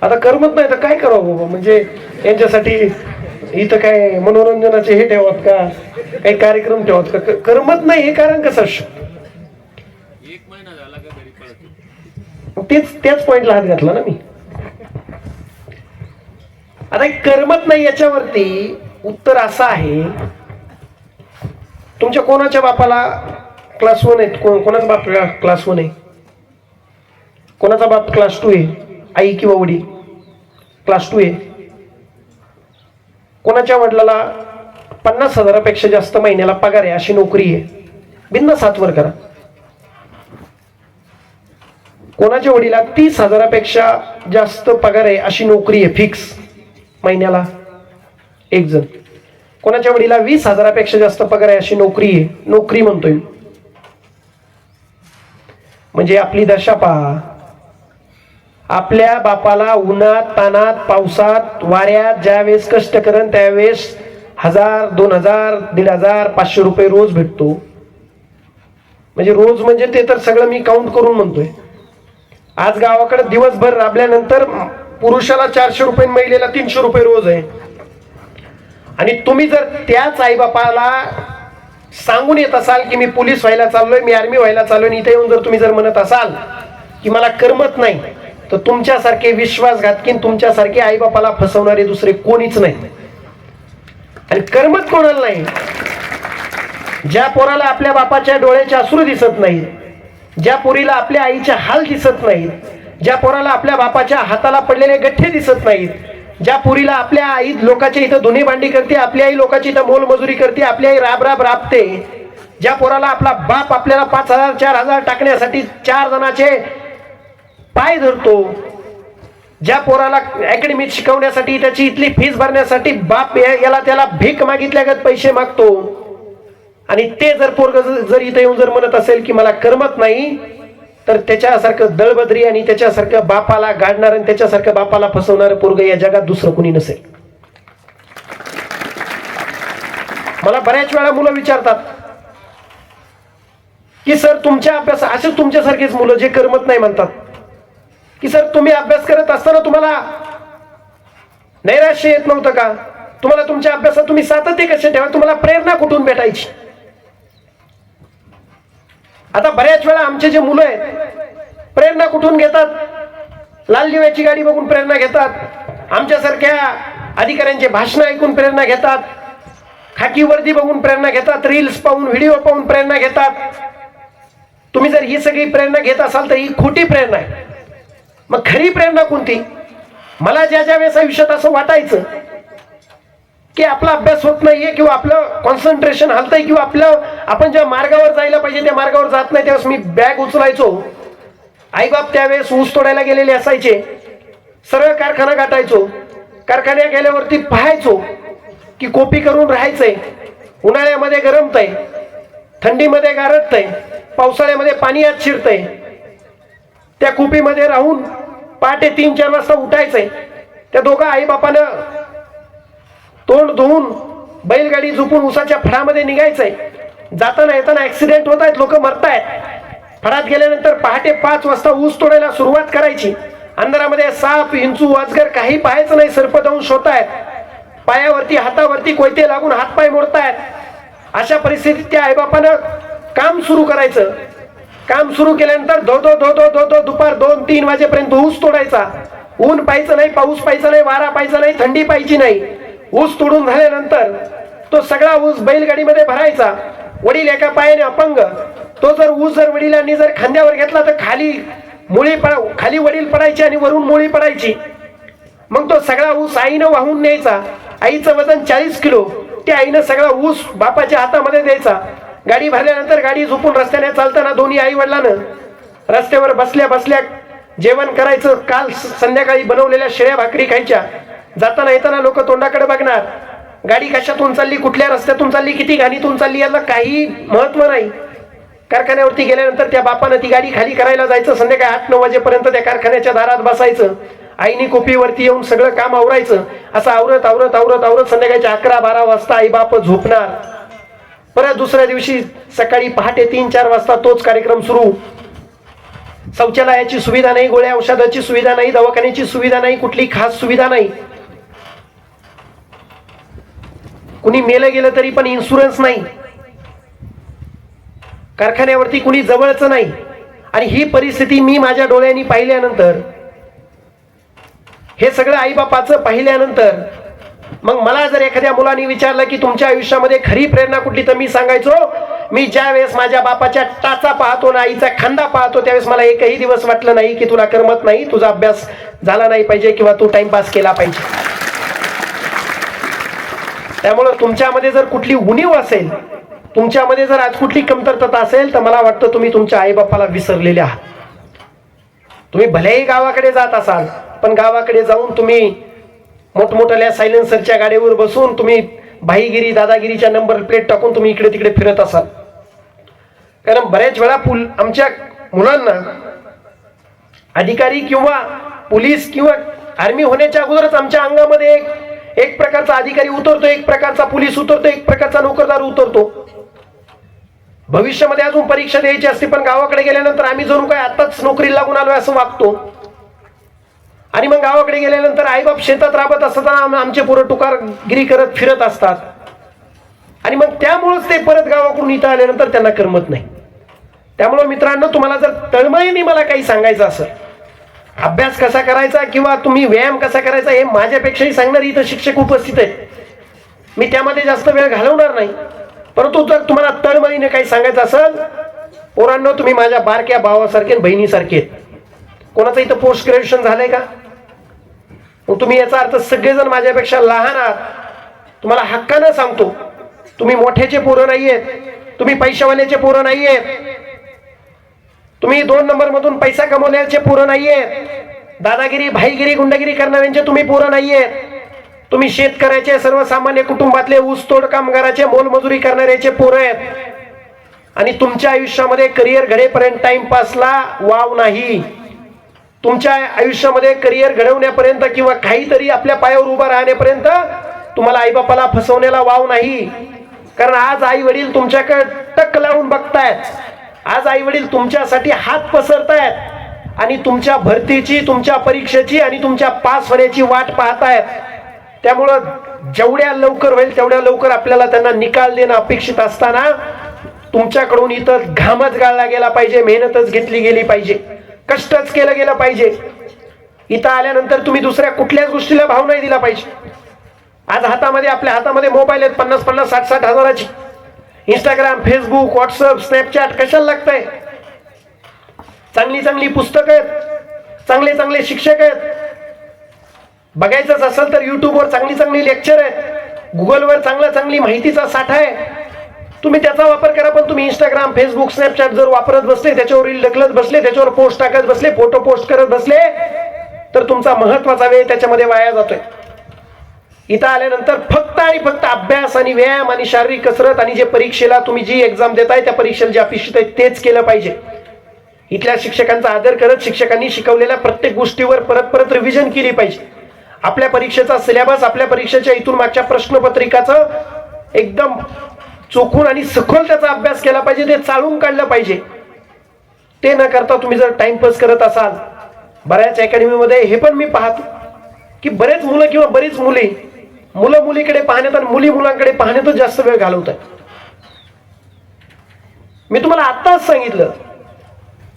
आता करमत नाही तर काय करावं बाबा? म्हणजे यांच्यासाठी इथं काय मनोरंजनाचे हे ठेवत का, काही कार्यक्रम ठेवत का? करमत नाही हे कारण कसं असतं? 1 महिना झाला का घरी पळत? त्याच पॉइंटला हात घातला ना मी. आता करमत नाही याच्यावरती उत्तर असं आहे, तुमच्या कोणाच्या बापाला क्लास 1 आहे? कोणाचा बाप क्लास 1 आहे? कोणाचा बाप क्लास 2 आहे? आई किंवा वडील क्लास 2 आहे? कोणाच्या वडिलाला 50,000पेक्षा जास्त महिन्याला पगार आहे अशी नोकरी आहे, बिनधास्त हात वर करा. कोणाच्या वडिला 30,000पेक्षा जास्त पगार आहे अशी नोकरी आहे फिक्स महिन्याला? एक जण. कोणाच्या वडिला 20,000पेक्षा जास्त पगार आहे अशी नोकरी आहे, नोकरी म्हणतोय. म्हणजे आपली दशा पहा. आपल्या बापाला उन्हात तानात पावसात वाऱ्यात ज्यावेळेस कष्ट करण त्यावेळेस 1,000, 2,000, 1,500, 500 रुपये रोज भेटतो. म्हणजे रोज म्हणजे ते तर सगळं मी काउंट करून म्हणतोय. आज गावाकडे दिवसभर राबल्यानंतर पुरुषाला 400 रुपये, महिलेला 300 रुपये रोज आहे. आणि तुम्ही जर त्याच आईबापाला सांगून येत असाल की मी पोलीस व्हायला चाललोय, मी आर्मी व्हायला चाललोय, आणि इथे येऊन जर तुम्ही जर म्हणत असाल की मला करमत नाही, तर तुमच्यासारखे विश्वासघातकी, तुमच्यासारखे आईबापाला फसवणारे दुसरे कोणीच नाही. आणि करमत कोणाला नाही? ज्या पोराला आपल्या बापाच्या डोळ्याचे अश्रू दिसत नाहीत, ज्या पोरीला आपल्या आईचे हाल दिसत नाहीत, ज्या पोराला आपल्या बापाच्या हाताला पडलेले गठ्ठे दिसत नाहीत, ज्या पोरीला आपल्या आई लोकांच्या इथं धुणी भांडी करते, आपली आई लोकांची इथं मोलमजुरी करते, आपली आई राब राब राबते, ज्या पोराला आपला बाप आपल्याला 5,000 4,000 टाकण्यासाठी 4 जणांचे पाय धरतो, ज्या पोराला अकॅडमीत शिकवण्यासाठी त्याची इथली फीस भरण्यासाठी बाप याला त्याला भीक मागितल्यागत पैसे मागतो, आणि ते जर पोरग जर इथे येऊन जर म्हणत असेल की मला करमत नाही, तर त्याच्यासारखं दळबद्री आणि त्याच्यासारखं बापाला गाडणार आणि त्याच्यासारखं बापाला फसवणारं पोरग या जगात दुसरं कुणी नसेल. मला बऱ्याच वेळा मुलं विचारतात की सर तुमच्या अभ्यास, असेच तुमच्यासारखेच मुलं जे करमत नाही म्हणतात की सर तुम्ही अभ्यास करत असताना तुम्हाला नैराश्य येत नव्हतं का? तुम्हाला तुमच्या अभ्यासात तुम्ही सातत्य कसे ठेवा? तुम्हाला प्रेरणा कुठून भेटायची? आता बऱ्याच वेळा आमचे जे मुलं आहेत प्रेरणा कुठून घेतात? लाल दिव्याची गाडी बघून प्रेरणा घेतात, आमच्यासारख्या अधिकाऱ्यांचे भाषण ऐकून प्रेरणा घेतात, खाकी वर्दी बघून प्रेरणा घेतात, रील्स पाहून, व्हिडिओ पाहून प्रेरणा घेतात. तुम्ही जर ही सगळी प्रेरणा घेत असाल तर ही खोटी प्रेरणा आहे. मग खरी प्रेरणा कोणती? मला ज्या ज्या वेळेस आयुष्यात असं वाटायचं की आपला अभ्यास होत नाहीये किंवा आपलं कॉन्सन्ट्रेशन हलतंय किंवा आपण ज्या मार्गावर जायला पाहिजे त्या मार्गावर जात नाही, त्यावेळेस मी बॅग उचलायचो. आईबाप त्यावेळेस ऊस तोडायला गेलेले असायचे, सरळ कारखाना गाठायचो. कारखान्यात गेल्यावरती पाहायचो की कॉपी करून राहायचंय. उन्हाळ्यामध्ये गरमतंय, थंडीमध्ये गारटतंय, पावसाळ्यामध्ये पाणी आत शिरतंय. त्या कुपीमध्ये राहून पहाटे 3-4 वाजता उठायचंय. त्या दोघा आईबापानं तोंड धुवून बैलगाडी झोपून उसाच्या फडामध्ये निघायचंय. जाताना येताना ऍक्सिडेंट होत आहेत, लोक मरतायत. फडात गेल्यानंतर पहाटे 5 वाजता ऊस तोडायला सुरुवात करायची. अंधारामध्ये साप, विंचू, अजगर काही पाहायचं नाही, सर्पदंश होत आहेत. पायावरती हातावरती कोयते लागून हातपाय मोडतायत. अशा परिस्थितीत त्या आईबापानं काम सुरू करायचं. काम सुरू केल्यानंतर धो दुपार 2-3 वाजेपर्यंत ऊस तोडायचा. ऊन पाहायचं नाही, पाऊस पाहायचा नाही, वारा पाहायचा नाही, थंडी पाहायची नाही. ऊस तोडून झाल्यानंतर तो सगळा ऊस बैलगाडीमध्ये भरायचा. वडील एका पायाने अपंग, तो जर ऊस वडिलांनी खांद्यावर घेतला तर खाली वडील पडायचे आणि वरून मुळी पडायची. मग तो सगळा ऊस आईनं वाहून न्यायचा. आईचं वजन 40 किलो. त्या आईनं सगळा ऊस बापाच्या हातामध्ये द्यायचा. गाडी भरल्यानंतर गाडी झोपून रस्त्याने चालताना दोन्ही आई वडिलांना रस्त्यावर बसल्या बसल्या जेवण करायचं. काल संध्याकाळी बनवलेल्या शिळ्या भाकरी खायच्या. जाताना येताना लोक तोंडाकडे बघणार. गाडी कशातून चालली, कुठल्या रस्त्यातून चालली, किती घाणीतून चालली याला काही महत्व नाही. कारखान्यावरती गेल्यानंतर त्या बापानं ती गाडी खाली करायला जायचं. संध्याकाळी 8-9 वाजेपर्यंत त्या कारखान्याच्या दारात बसायचं. आईनी कोपीवरती येऊन सगळं काम आवरायचं. असं आवरत आवरत आवरत आवरत संध्याकाळच्या 11-12 वाजता आई बाप झोपणार. परत दुसऱ्या दिवशी सकाळी पहाटे 3-4 वाजता तोच कार्यक्रम सुरू. शौचालयाची सुविधा नाही, गोळ्या औषधाची सुविधा नाही, दवाखान्याची सुविधा नाही, कुठली खास सुविधा नाही. कुणी मेलं गेलं तरी पण इन्शुरन्स नाही. कारखान्यावरती कुणी जवळचं नाही. आणि ही परिस्थिती मी माझ्या डोळ्यांनी पाहिल्यानंतर, हे सगळं आईबापाचं पाहिल्यानंतर, मग मला जर एखाद्या मुलाने विचारलं की तुमच्या आयुष्यामध्ये खरी प्रेरणा कुठली, तर मी सांगायचो, मी ज्या वेळेस माझ्या बापाच्या टाचा पाहतो ना, आईचा खांदा पाहतो, त्यावेळेस मला एकही दिवस वाटलं नाही की तुला करमत नाही, तुझा अभ्यास झाला नाही पाहिजे किंवा तू टाइमपास केला पाहिजे. त्यामुळे तुमच्यामध्ये जर कुठली उणीव असेल, तुमच्यामध्ये जर आज कुठली कमतरता असेल, तर मला वाटतं तुम्ही तुमच्या आईबापाला विसरलेले आहात. तुम्ही भलेही गावाकडे जात असाल, पण गावाकडे जाऊन तुम्ही मोठमोठ्या सायलेन्सरच्या गाडीवर बसून तुम्ही भाईगिरी दादागिरीच्या नंबर प्लेट टाकून तुम्ही इकडे तिकडे फिरत असाल. कारण बऱ्याच वेळा आमच्या मुलांना अधिकारी किंवा पोलीस किंवा आर्मी होण्याच्या अगोदरच आमच्या अंगामध्ये एक प्रकारचा अधिकारी उतरतो, एक प्रकारचा पोलीस उतरतो, एक प्रकारचा नोकरदार उतरतो. भविष्यामध्ये अजून परीक्षा द्यायची असते, पण गावाकडे गेल्यानंतर आम्ही जणू काय आताच नोकरीला लागून आलोय असं वागतो. आणि मग गावाकडे गेल्यानंतर आईबाप शेतात राबत असताना आमचे पोरं टुकारगिरी करत फिरत असतात. आणि मग त्यामुळेच ते परत गावाकडून इथं आल्यानंतर त्यांना करमत नाही. त्यामुळे मित्रांनो, तुम्हाला जर तळमळीने मला काही सांगायचं असेल, अभ्यास कसा करायचा किंवा तुम्ही व्यायाम कसा करायचा, हे माझ्यापेक्षाही सांगणारे इथं शिक्षक उपस्थित आहेत. मी त्यामध्ये जास्त वेळ घालवणार नाही. परंतु जर तुम्हाला तळमळीने काही सांगायचं असेल, पोरांनो, तुम्ही माझ्या बारक्या भावासारखे बहिणीसारखे आहेत. कोणाचं इथं पोस्ट ग्रॅज्युएशन झालंय का? मग तुम्ही याचा अर्थ सगळेजण माझ्यापेक्षा लहान आहात. तुम्हाला हक्कानं सांगतो, तुम्ही मोठ्याचे पोरं नाहीयेत, तुम्ही पैशावाल्याचे पोरं नाहीयेत, तुम्ही 2 नंबर मधून पैसा कमवण्याचे पोरं नाहीयेत, दादागिरी भाईगिरी गुंडगिरी करणाऱ्यांचे तुम्ही पोरं नाहीयेत. तुम्ही शेतकऱ्याचे, सर्वसामान्य कुटुंबातले, ऊसतोड कामगाराचे, मोलमजुरी करणाऱ्याचे पोरं आहेत. आणि तुमच्या आयुष्यामध्ये करिअर घडेपर्यंत टाइमपासला वाव नाही. तुमच्या आयुष्यामध्ये करिअर घडवण्यापर्यंत किंवा काहीतरी आपल्या पायावर उभा राहण्यापर्यंत तुम्हाला आईबापाला फसवण्याला वाव नाही. कारण आज आई वडील तुमच्याकडे टक लावून बघतायत. आज आई वडील तुमच्यासाठी हात पसरतायत आणि तुमच्या भरतीची, तुमच्या परीक्षेची आणि तुमच्या पास होण्याची वाट पाहतायत. त्यामुळं जेवढ्या लवकर होईल तेवढ्या लवकर आपल्याला त्यांना निकाल देणं अपेक्षित असताना तुमच्याकडून इथं घामच गाळला गेला पाहिजे, मेहनतच घेतली गेली पाहिजे, कष्टच केलं गेलं पाहिजे. इथं आल्यानंतर तुम्ही दुसऱ्या कुठल्याच गोष्टीला भाव नाही दिला पाहिजे. आज आपल्या हातामध्ये मोबाईल आहेत 50-50, 60-60 हजाराची. इंस्टाग्राम, फेसबुक, व्हॉट्सअप, स्नॅपचॅट कशाला लागतंय? चांगली चांगली पुस्तकं आहेत, चांगले चांगले शिक्षक आहेत. बघायचंच असेल तर युट्यूबवर चांगली चांगली लेक्चर आहेत. गुगलवर चांगली माहितीचा साठा आहे, तुम्ही त्याचा वापर करा. पण तुम्ही इंस्टाग्राम, फेसबुक, स्नॅपचॅट जर वापरत बसले, त्याच्यावर रील ढकलत बसले, त्याच्यावर पोस्ट टाकत बसले, फोटो पोस्ट करत बसले, तर तुमचा महत्वाचा वेळ त्याच्यामध्ये वाया जातोय. इथं आल्यानंतर फक्त आणि फक्त अभ्यास आणि व्यायाम आणि शारीरिक कसरत आणि जे परीक्षेला तुम्ही जी एक्झाम देताय त्या परीक्षेला जे अपेक्षित आहे तेच केलं पाहिजे. इथल्या शिक्षकांचा आदर करत शिक्षकांनी शिकवलेल्या प्रत्येक गोष्टीवर परत परत रिव्हिजन केली पाहिजे. आपल्या परीक्षेचा सिलेबस, आपल्या परीक्षेच्या इथून मागच्या प्रश्नपत्रिकाचं एकदम चोखून आणि सखोल त्याचा अभ्यास केला पाहिजे, ते चालून काढलं पाहिजे. ते न करता तुम्ही जर टाइमपास करत असाल, बऱ्याच अकॅडमीमध्ये हे पण मी पाहतो की बरेच मुलं किंवा बरीच मुली मुलं मुलीकडे पाहण्यात आणि मुली मुलांकडे पाहण्यातच जास्त वेळ घालवतात. मी तुम्हाला आत्ताच सांगितलं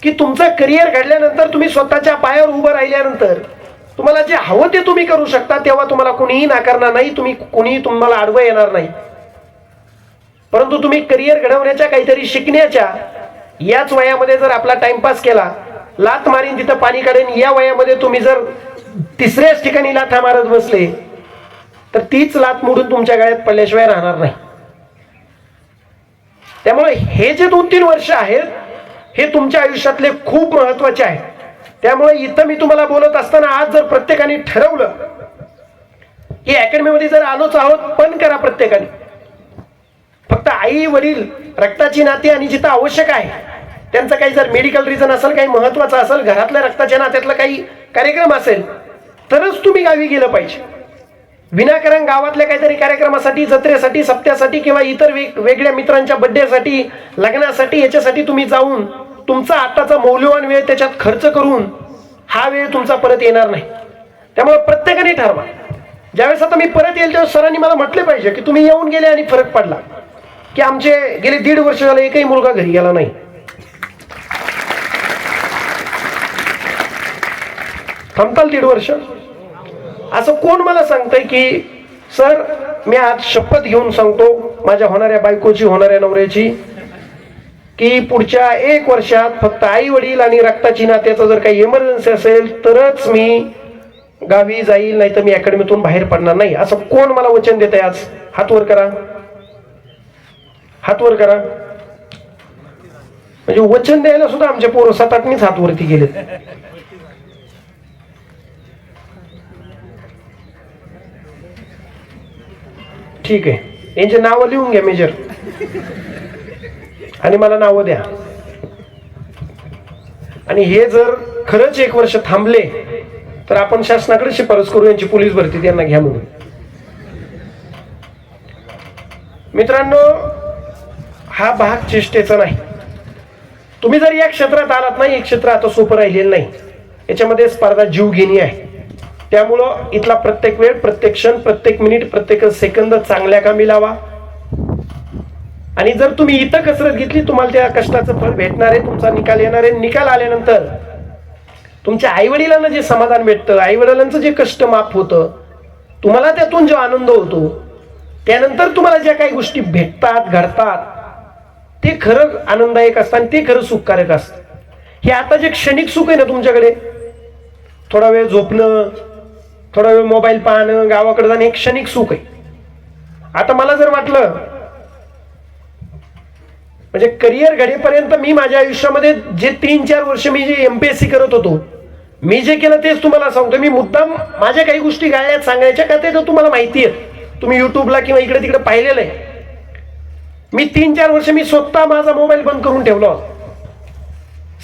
की तुमचं करिअर घडल्यानंतर, तुम्ही स्वतःच्या पायावर उभं राहिल्यानंतर तुम्हाला जे हवं ते तुम्ही करू शकता, तेव्हा तुम्हाला कोणीही नाकारणार नाही, कोणीही तुम्हाला आडवं येणार नाही. परंतु तुम्ही करिअर घडवण्याच्या, काहीतरी शिकण्याच्या याच वयामध्ये जर आपला टाइमपास केला, लाथ मारीन तिथं पाणी काढेन या वयामध्ये तुम्ही जर तिसऱ्याच ठिकाणी लाथा मारत बसले, तर तीच लाथ मोडून तुमच्या गळ्यात पडल्याशिवाय राहणार नाही. त्यामुळे हे जे 2-3 वर्ष आहेत हे तुमच्या आयुष्यातले खूप महत्वाचे आहेत. त्यामुळे इथं मी तुम्हाला बोलत असताना आज जर प्रत्येकाने ठरवलं की अकॅडमीमध्ये जर आलोच आहोत, पण करा प्रत्येकाने. फक्त आई वडील, रक्ताची नाती आणि जिथं आवश्यक आहे त्यांचं काही जर मेडिकल रिझन असेल, काही महत्वाचं असेल, घरातल्या रक्ताच्या नात्यातला काही कार्यक्रम असेल, तरच तुम्ही गावी गेलं पाहिजे. विनाकारण गावातल्या काहीतरी कार्यक्रमासाठी, जत्रेसाठी, सप्त्यासाठी किंवा इतर वेगळ्या मित्रांच्या बर्थडेसाठी, लग्नासाठी, याच्यासाठी तुम्ही जाऊन तुमचा आताचा मौल्यवान वेळ त्याच्यात खर्च करून हा वेळ तुमचा परत येणार नाही. त्यामुळे प्रत्येकाने ठरवा. ज्यावेळेस आता मी परत येईल तेव्हा सरांनी मला म्हटले पाहिजे की तुम्ही येऊन गेले आणि फरक पडला, की आमचे गेले 1.5 वर्ष झाले एकही मुलगा घरी गेला नाही. थांबताल 1.5 वर्ष? असं कोण मला सांगतंय की सर मी आज शपथ घेऊन सांगतो माझ्या होणाऱ्या बायकोची, होणाऱ्या नवऱ्याची, की पुढच्या 1 वर्षात फक्त आई वडील आणि रक्ताची नात्याचं जर काही इमर्जन्सी असेल तरच मी गावी जाईल, नाही तर मी अकॅडमीतून बाहेर पडणार नाही, असं कोण मला वचन देत आहे आज? हात वर करा, हात वर करा. म्हणजे वचन द्यायला सुद्धा आमचे पोरं 7-8नीच हात वरती गेलेत. ठीक आहे, यांचे नावं लिहून घ्या मेजर, आणि मला नावं द्या. आणि हे जर खरंच 1 वर्ष थांबले तर आपण शासनाकडे शिफारस करू यांची पोलीस भरती त्यांना घ्या म्हणून. मित्रांनो, हा भाग चेष्टेचा नाही. तुम्ही जर या क्षेत्रात आलात नाही, एक क्षेत्र आता सोपं राहिलेलं नाही, याच्यामध्ये स्पर्धा जीवघेणी आहे. त्यामुळं इथला प्रत्येक वेळ, प्रत्येक क्षण, प्रत्येक मिनिट, प्रत्येक सेकंद चांगल्या कामी लावा. आणि जर तुम्ही इथं कसरत घेतली, तुम्हाला त्या कष्टाचं फळ भेटणार आहे, तुमचा निकाल येणार आहे. निकाल आल्यानंतर तुमच्या आईवडिलांना जे समाधान भेटतं, आईवडिलांचं जे कष्ट माफ होतं, तुम्हाला त्यातून जो आनंद होतो, त्यानंतर तुम्हाला ज्या काही गोष्टी भेटतात, घडतात, ते खरं आनंददायक असतं आणि ते खरं सुखकारक असतं. हे आता जे क्षणिक सुख आहे ना तुमच्याकडे, थोडा वेळ झोपणं, थोडा वेळ मोबाईल पाहणं, गावाकडे जाणं, हे क्षणिक सुख आहे. आता मला जर वाटलं, म्हणजे करिअर घडेपर्यंत मी माझ्या आयुष्यामध्ये जे 3-4 वर्ष मी जे MPSC करत होतो, मी जे केलं तेच तुम्हाला सांगतो. मी मुद्दाम माझ्या काही गोष्टी गाळ्यात सांगायच्या का, ते तुम्हाला माहिती आहे, तुम्ही युट्यूबला किंवा इकडे तिकडे पाहिलेलं आहे. मी 3-4 वर्ष मी स्वतः माझा मोबाईल बंद करून ठेवला होता.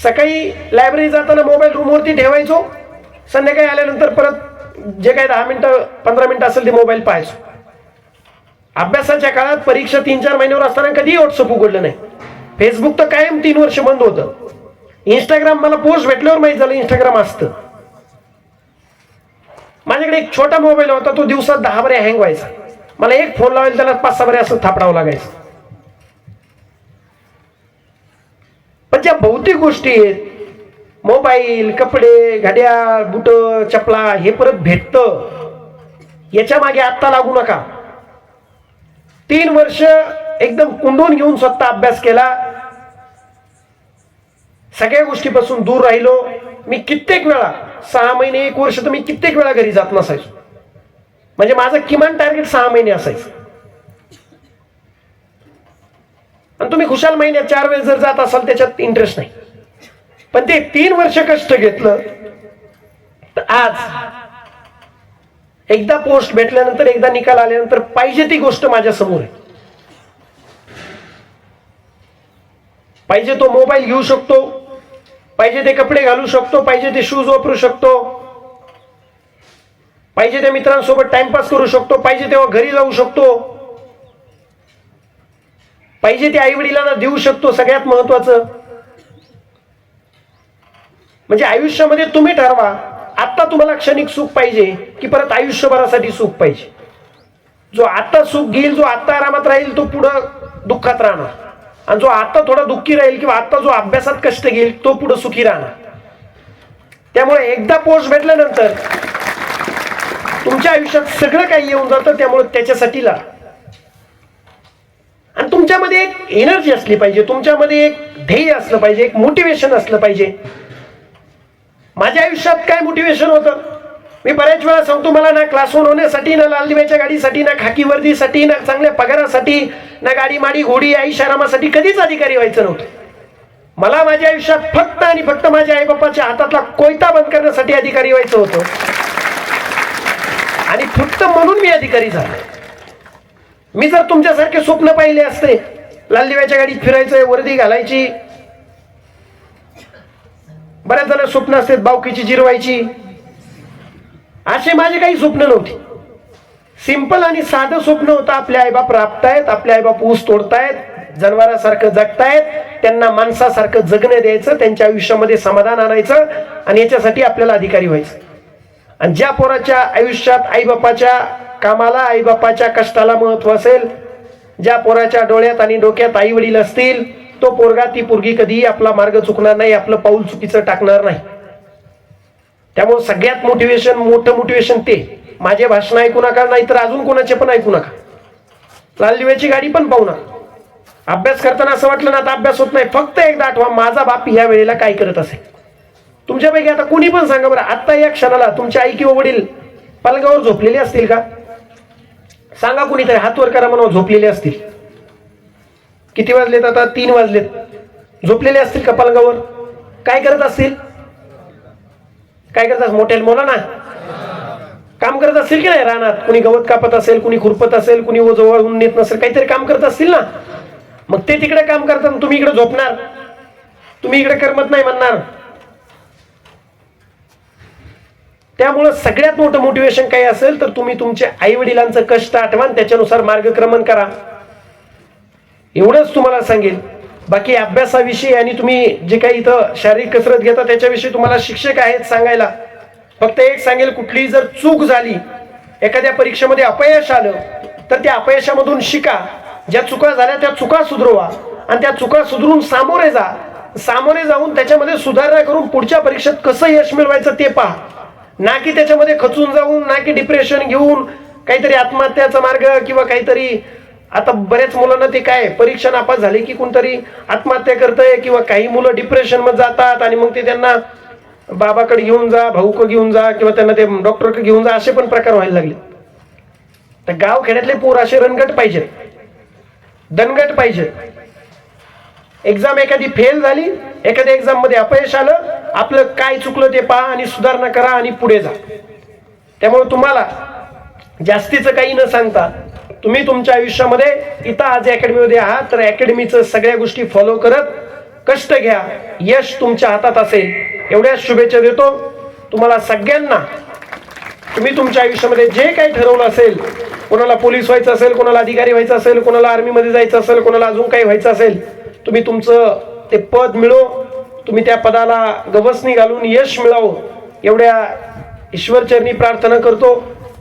सकाळी लायब्ररी जाताना मोबाईल रूमवरती ठेवायचो, संध्याकाळी आल्यानंतर परत जे काही 10 मिनिटं 15 मिनिटं असेल ते मोबाईल पाहायचो. अभ्यासाच्या काळात परीक्षा 3-4 महिन्यावर असताना कधीही व्हॉट्सअप उघडलं नाही. फेसबुक तर कायम 3 वर्ष बंद होतं. इंस्टाग्राम मला पोस्ट भेटल्यावर माहित झालं इंस्टाग्राम असतं. माझ्याकडे एक छोटा मोबाईल होता, तो दिवसात 10 बरे हँग व्हायचा. मला एक फोन लावायला त्याला 5-6 बरे असं थापडावं लागायचं. पण ज्या भौतिक गोष्टी आहेत, मोबाईल, कपडे, घड्याळ, बुट, चपला, हे परत भेटतं, याच्या मागे आत्ता लागू नका. 3 वर्ष एकदम कुंडून घेऊन स्वतः अभ्यास केला, सगळ्या गोष्टीपासून दूर राहिलो. मी कित्येक वेळा 6 महिने 1 वर्ष तर मी कित्येक वेळा घरी जात नसायचो. म्हणजे माझं किमान टार्गेट 6 महिने असायचं. आणि तुम्ही खुशाल महिन्यात 4 वेळेस जर जात असाल त्याच्यात इंटरेस्ट नाही. पण ते 3 वर्ष कष्ट घेतलं तर आज एकदा पोस्ट भेटल्यानंतर, एकदा निकाल आल्यानंतर पाहिजे ती गोष्ट माझ्या समोर आहे. पाहिजे तो मोबाईल घेऊ शकतो, पाहिजे ते कपडे घालू शकतो, पाहिजे ते शूज वापरू शकतो, पाहिजे त्या मित्रांसोबत टाइमपास करू शकतो, पाहिजे तेव्हा घरी जाऊ शकतो, पाहिजे ते आई वडिलांना देऊ शकतो. सगळ्यात महत्वाचं म्हणजे आयुष्यामध्ये तुम्ही ठरवा, आता तुम्हाला क्षणिक सुख पाहिजे की परत आयुष्यभरासाठी सुख पाहिजे. जो आता सुख घेईल, जो आता आरामात राहील, तो पुढं दुःखात राहणार. आणि जो आता थोडा दुःखी राहील किंवा आता जो अभ्यासात कष्ट घेईल, तो पुढे सुखी राहणार. त्यामुळे एकदा पोस्ट भेटल्यानंतर तुमच्या आयुष्यात सगळं काही येऊन जातं. त्यामुळे त्याच्यासाठी लढा. आणि तुमच्यामध्ये एक एनर्जी असली पाहिजे, तुमच्यामध्ये एक ध्येय असलं पाहिजे, एक मोटिवेशन असलं पाहिजे. माझ्या आयुष्यात काय मोटिवेशन होतं, मी बऱ्याच वेळा सांगतो, मला ना क्लास 1 होण्यासाठी, ना लाल दिव्याच्या गाडीसाठी, ना खाकी वर्दीसाठी, ना चांगल्या पगारासाठी, ना गाडी माडी घोडी ऐशारामासाठी कधीच अधिकारी व्हायचं नव्हतं. मला माझ्या आयुष्यात फक्त आणि फक्त माझ्या आई बाप्पाच्या हातातला कोयता बंद करण्यासाठी अधिकारी व्हायचं होतं. आणि फक्त म्हणून मी अधिकारी झालो. मी जर तुमच्यासारखे स्वप्न पाहिले असते, लाल दिव्याच्या गाडीत फिरायचंय, वर्दी घालायची, बऱ्याच जण स्वप्न असतात बावकीची जिरवायची, असे माझे काही स्वप्न नव्हते. सिंपल आणि साधं स्वप्न होतं. आपले आईबाप राबतायत, आपले आईबाप ऊस तोडतायत, जनावरांसारखं जगतायत, त्यांना माणसासारखं जगणं द्यायचं, त्यांच्या आयुष्यामध्ये समाधान आणायचं आणि याच्यासाठी आपल्याला अधिकारी व्हायचं. आणि ज्या पोराच्या आयुष्यात आईबापाच्या कामाला, आईबापाच्या कष्टाला महत्व असेल, ज्या पोराच्या डोळ्यात आणि डोक्यात आई वडील असतील, तो पोरगा, ती पोरगी कधीही आपला मार्ग चुकणार नाही, आपलं पाऊल चुकीचं टाकणार नाही. त्यामुळे सगळ्यात मोठं मोटिवेशन ते. माझे भाषण ऐकू नका, नाहीतर अजून कोणाचे पण ऐकू नका. लाल दिव्याची गाडी पण पाहू नका. अभ्यास करताना असं वाटलं ना आता अभ्यास होत नाही, फक्त एकदा आठवा, माझा बाप या वेळेला काय करत असेल. तुमच्यापैकी आता कोणी पण सांगा बरं, आता या क्षणाला तुमच्या आई किंवा वडील पलंगावर झोपलेले असतील का? सांगा कुणीतरी, हात वर करा म्हणून. झोपलेले असतील. किती वाजलेत आता? 3 वाजलेत. झोपलेले असतील का पलंगावर? काय करत असतील? काय करत असतील? मोठ्या मुलं ना काम करत असतील की नाही? रानात कुणी गवत कापत असेल, कुणी खुरपत असेल, कुणी जवळून नेत नसेल, काहीतरी काम करत असतील ना. मग ते तिकडे काम करतात, तुम्ही इकडे झोपणार, तुम्ही इकडे करमत नाही म्हणणार. त्यामुळं सगळ्यात मोठं मोटिवेशन काय असेल तर तुम्ही तुमच्या आई वडिलांचं कष्ट आठवा, त्याच्यानुसार मार्गक्रमण करा. एवढंच तुम्हाला सांगेल. बाकी अभ्यासाविषयी आणि तुम्ही जे काही इथं शारीरिक कसरत घेता त्याच्याविषयी तुम्हाला शिक्षक आहेत सांगायला. फक्त एक सांगेल, कुठलीही जर चूक झाली, एखाद्या परीक्षेमध्ये अपयश आलं, तर त्या अपयशामधून शिका. ज्या चुका झाल्या त्या चुका सुधारवा आणि त्या चुका सुधारून सामोरे जा. सामोरे जाऊन त्याच्यामध्ये सुधारणा करून पुढच्या परीक्षेत कसं यश मिळवायचं ते पहा. ना की त्याच्यामध्ये खचून जाऊन, ना की डिप्रेशन घेऊन काहीतरी आत्महत्याचा मार्ग किंवा काहीतरी. आता बऱ्याच मुलांना ते काय, परीक्षा नापास झाली की कोणतरी आत्महत्या करतंय किंवा काही मुलं डिप्रेशन मध्ये जातात आणि मग ते त्यांना बाबाकडे घेऊन जा, भाऊकडे घेऊन जा किंवा त्यांना ते डॉक्टरकडे घेऊन जा, असे पण प्रकार व्हायला लागले. तर गाव खेड्यातले पोर असे रणगट पाहिजेत, दणगट पाहिजे. एक्झाम एखादी फेल झाली, एखाद्या एक्झाम मध्ये अपयश आलं, आपलं काय चुकलं ते पहा आणि सुधारणा करा आणि पुढे जा. त्यामुळे तुम्हाला जास्तीचं काही न सांगता तुम्ही तुमच्या आयुष्यामध्ये इथं आज अकॅडमीमध्ये आहात, तर अकॅडमीचं सगळ्या गोष्टी फॉलो करत कष्ट घ्या. यश तुमच्या हातात असेल. एवढ्याच शुभेच्छा देतो तुम्हाला सगळ्यांना. तुम्ही तुमच्या आयुष्यामध्ये जे काही ठरवलं असेल, कोणाला पोलीस व्हायचं असेल, कोणाला अधिकारी व्हायचं असेल, कोणाला आर्मीमध्ये जायचं असेल, कोणाला अजून काही व्हायचं असेल, तुम्ही तुमचं ते पद मिळो, तुम्ही त्या पदाला गवसणी घालून यश मिळावं, एवढ्या ईश्वरचरणी प्रार्थना करतो.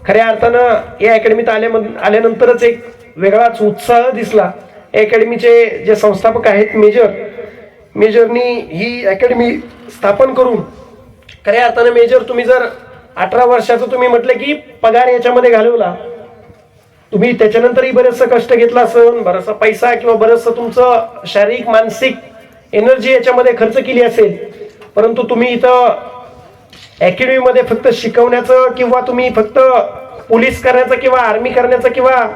खऱ्या अर्थानं या अकॅडमीत आल्यानंतरच एक वेगळाच उत्साह दिसला. अकॅडमीचे जे संस्थापक आहेत मेजरनी ही अकॅडमी स्थापन करून, खऱ्या अर्थानं मेजर, तुम्ही जर 18 वर्षाचं तुम्ही म्हटलं की पगार याच्यामध्ये घालवला, तुम्ही त्याच्यानंतरही बरेचसं कष्ट घेतला असेल, बराचसा पैसा किंवा बरंचसं तुमचं शारीरिक मानसिक एनर्जी याच्यामध्ये खर्च केली असेल, परंतु तुम्ही इथं अकॅडमीमध्ये फक्त शिकवण्याचं किंवा तुम्ही फक्त पोलीस करण्याचं किंवा आर्मी करण्याचं किंवा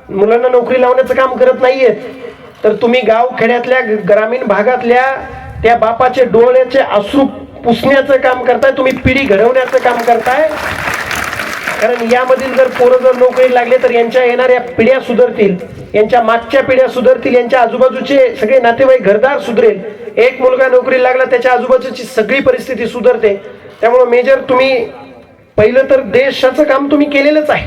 मुलांना नोकरी लावण्याचं काम करत नाहीयेत. तर तुम्ही गावखेड्यातल्या ग्रामीण भागातल्या त्या बापाचे डोळ्याचे अश्रू पुसण्याचं काम करताय, तुम्ही पिढी घडवण्याचं काम करताय. कारण यामधील जर पोरं जर नोकरी लागले तर यांच्या येणाऱ्या पिढ्या सुधारतील, यांच्या मागच्या पिढ्या सुधारतील, यांच्या आजूबाजूचे सगळे नातेवाईक घरदार सुधरेल. एक मुलगा नोकरी लागला त्याच्या आजूबाजूची सगळी परिस्थिती सुधारते. त्यामुळे मेजर तुम्ही पहिलं तर देशाचं काम तुम्ही केलेलंच आहे,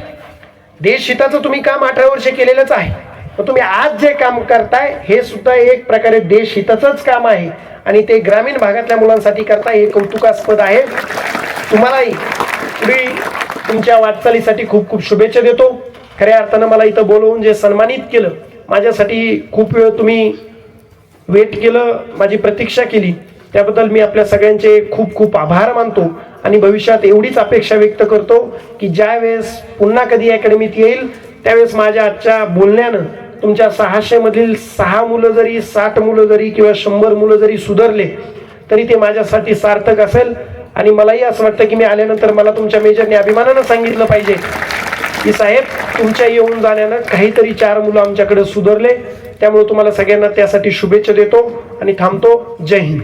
देश हिताचं तुम्ही काम 18 वर्ष केलेलंच आहे. पण तुम्ही आज जे काम करताय हे सुद्धा एक प्रकारे देश हिताचंच काम आहे आणि ते ग्रामीण भागातल्या मुलांसाठी करताय, हे कौतुकास्पद आहे. तुम्हालाही पुढे तुमच्या वाटचालीसाठी खूप खूप शुभेच्छा देतो. खऱ्या अर्थानं मला इथं बोलवून जे सन्मानित केलं, माझ्यासाठी खूप वेळ तुम्ही वेट केलं, माझी प्रतीक्षा केली, त्याबद्दल मी आपल्या सगळ्यांचे खूप खूप आभार मानतो. आणि भविष्यात एवढीच अपेक्षा व्यक्त करतो की ज्या वेळेस पुन्हा कधी अकॅडमीत येईल त्यावेळेस माझ्या आजच्या बोलण्यानं तुमच्या 600 मधील 6 मुलं जरी, 60 मुलं जरी किंवा 100 मुलं जरी सुधारले तरी ते माझ्यासाठी सार्थक असेल. आणि मलाही असं वाटतं की मी आल्यानंतर मला तुमच्या मेजरने अभिमानानं सांगितलं पाहिजे की साहेब तुमच्या येऊन जाण्यानं काहीतरी 4 मुलं आमच्याकडे सुधारले. त्यामुळे तुम्हाला सगळ्यांना त्यासाठी शुभेच्छा देतो आणि थांबतो. जय हिंद.